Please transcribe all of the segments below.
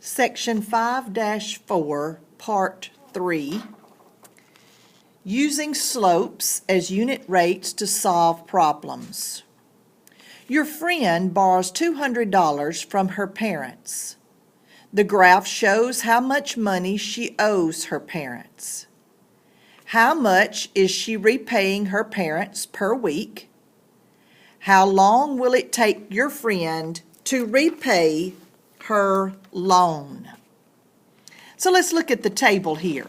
Section 5-4, Part 3, Using Slopes as Unit Rates to Solve Problems. Your friend borrows $200 from her parents. The graph shows how much money she owes her parents. How much is she repaying her parents per week? How long will it take your friend to repay her loan? So let's look at the table here.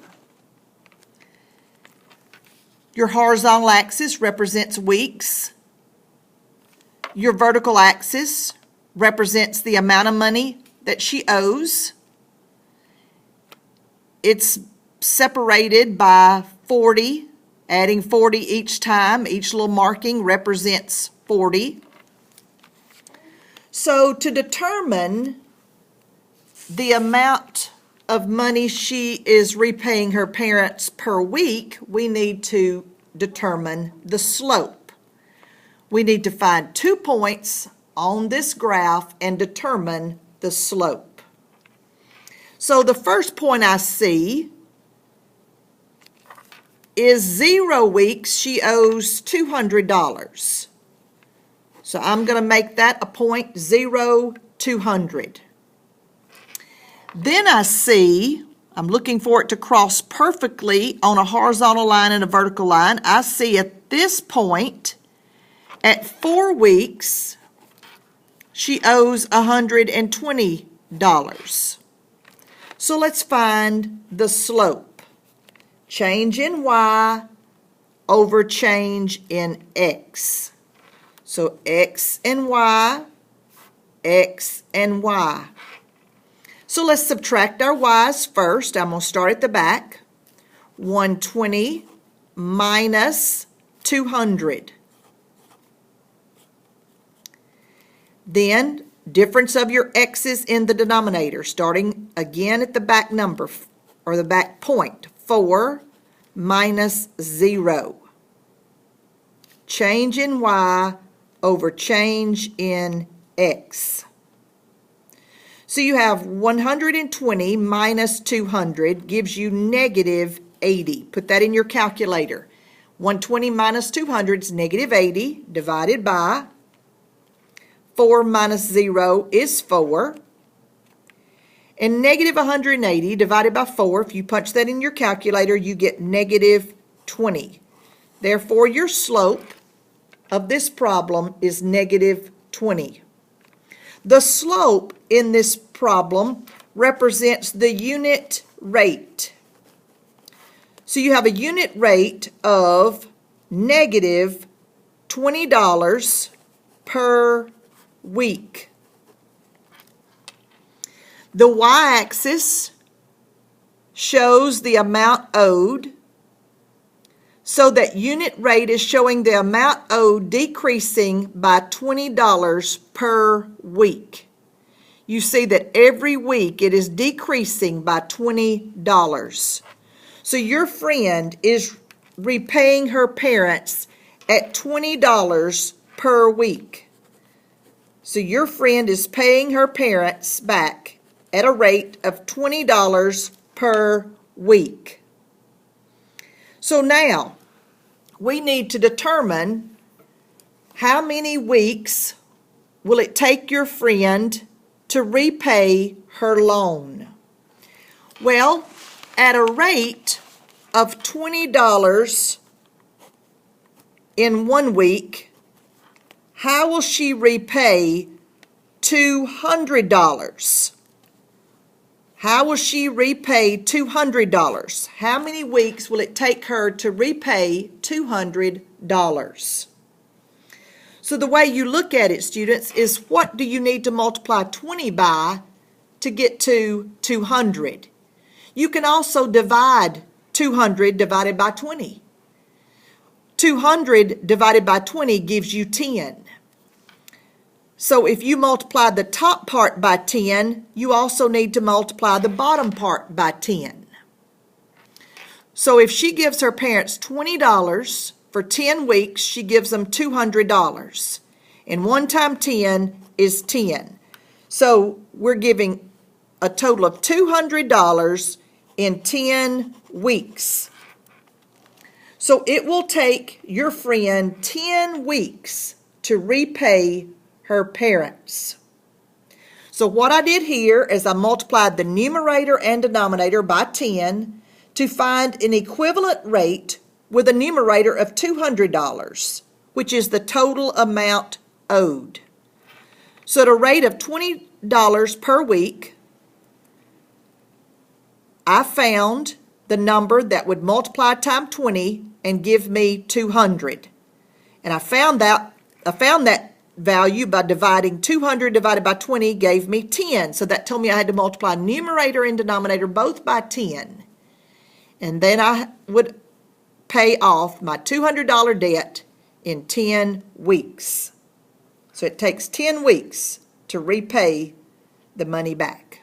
Your horizontal axis represents weeks. Your vertical axis represents the amount of money that she owes. It's separated by 40, adding 40 each time. Each little marking represents 40. So to determine the amount of money she is repaying her parents per week, we need to determine the slope. We need to find 2 points on this graph and determine the slope. So the first point I see is 0 weeks she owes $200. So I'm going to make that a point, 0, 200. Then I see, I'm looking for it to cross perfectly on a horizontal line and a vertical line. I see at this point, at 4 weeks, she owes $120. So let's find the slope. Change in Y over change in X. So X and Y, X and Y. So let's subtract our Y's first. I'm going to start at the back. 120 minus 200. Then difference of your X's in the denominator, starting again at the back number, or the back point. 4 minus 0. Change in Y over change in X. So you have 120 minus 200 gives you negative 80. Put that in your calculator. 120 minus 200 is negative 80 divided by 4 minus 0 is 4. And negative 180 divided by 4, if you punch that in your calculator, you get negative 20. Therefore, your slope of this problem is negative 20. The slope in this problem represents the unit rate. So you have a unit rate of negative $20 per week. The y-axis shows the amount owed, so that unit rate is showing the amount owed decreasing by $20 per week. You see that every week it is decreasing by $20. So your friend is repaying her parents at $20 per week. So your friend is paying her parents back at a rate of $20 per week. So now, we need to determine how many weeks will it take your friend to repay her loan. Well, at a rate of $20 in 1 week, how will she repay $200? How will she repay $200? How many weeks will it take her to repay $200? So the way you look at it, students, is what do you need to multiply 20 by to get to 200? You can also divide 200 divided by 20. 200 divided by 20 gives you 10. So if you multiply the top part by 10, you also need to multiply the bottom part by 10. So if she gives her parents $20 for 10 weeks, she gives them $200. And 1 times 10 is 10. So we're giving a total of $200 in 10 weeks. So it will take your friend 10 weeks to repay her parents. So what I did here is I multiplied the numerator and denominator by 10 to find an equivalent rate with a numerator of $200, which is the total amount owed. So at a rate of $20 per week, I found the number that would multiply times 20 and give me 200. And I found that value by dividing 200 divided by 20 gave me 10. So that told me I had to multiply numerator and denominator both by 10. And then I would pay off my $200 debt in 10 weeks. So it takes 10 weeks to repay the money back.